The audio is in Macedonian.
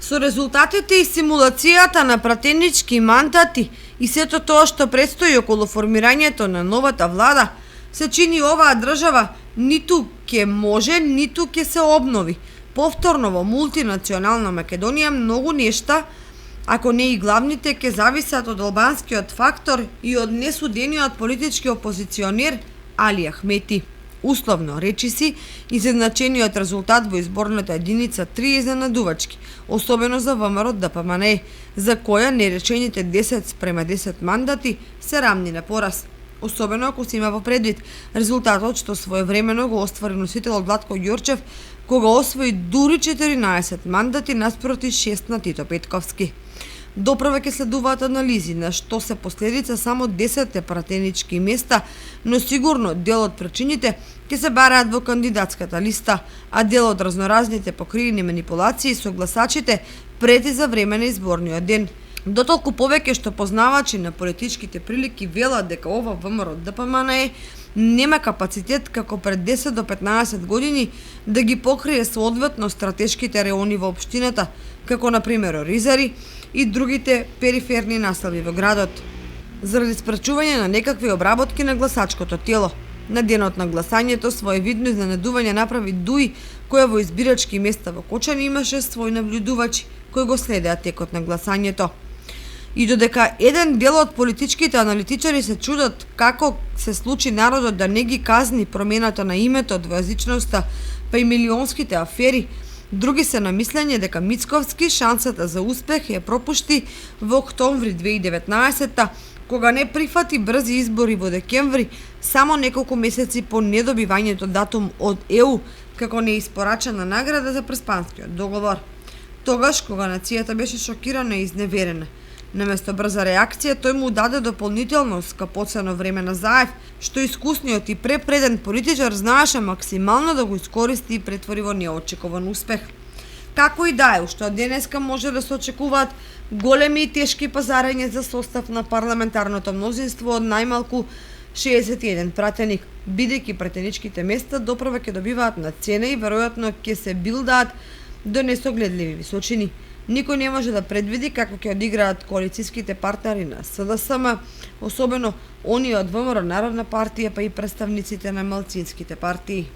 Со резултатите и симулацијата на пратенички мандати и сето тоа што предстои околу формирањето на новата влада, се чини оваа држава ниту ќе може, ниту ќе се обнови. Повторно во мултинационална Македонија многу нешта, ако не и главните, ќе зависат од албанскиот фактор и од несудениот политички опозиционер Али Ахмети. Условно речиси, изедначениот резултат во изборната единица 3 е изненадувачки, особено за ВМРО ДПМНЕ, за која неречените 10:10 мандати се рамни на пораз. Особено ако се има во предвид резултатот што своевремено го оствари носителот Владко Ѓорчев, кога освои дури 14 мандати наспроти 6 на Тито Петковски. Доправа ќе следуваат анализи на што се последица само 10 пратенички места, но сигурно дел од причините ќе се бараат во кандидатската листа, а дел од разноразните покриени манипулации со гласачите пред и за време на изборниот ден. Дотолку повеќе што познавачи на политичките прилики велат дека ова ВМРО ДПМНЕ нема капацитет како пред 10 до 15 години да ги покрие соодветно стратешките реони во општината, како на пример Оризари и другите периферни населби во градот, заради спречување на некакви обработки на гласачкото тело. На денот на гласањето своевидно изненадување направи ДУИ, која во избирачки места во Кочани имаше свој наблюдувачи кои го следеа текот на гласањето. И додека еден дел од политичките аналитичари се чудат како се случи народот да не ги казни промената на името, двојазичноста, па и милионските афери, други се на мислење дека Мицковски шансата за успех ја пропушти во октомври 2019, кога не прифати брзи избори во декември, само неколку месеци по недобивањето датум од ЕУ како неиспорачена награда за Преспанскиот договор. Тогаш, кога нацијата беше шокирана и изневерена, наместо брза реакција, тој му даде дополнително скапоцено време на заев, што искусниот и препреден политичар знаеше максимално да го искористи и претвори во неочекуван успех. Како и да е, уште од денеска може да се очекуваат големи и тешки пазарења за состав на парламентарното мнозинство од најмалку 61 пратеник, бидејќи пратеничките места доправа ќе добиваат на цена и веројатно ќе се билдаат до несогледливи височини. Никој не може да предвиди како ќе одиграат коалицијските партнери на СДСМ, особено оние од ВМРО Народна партија, па и представниците на малцинските партии.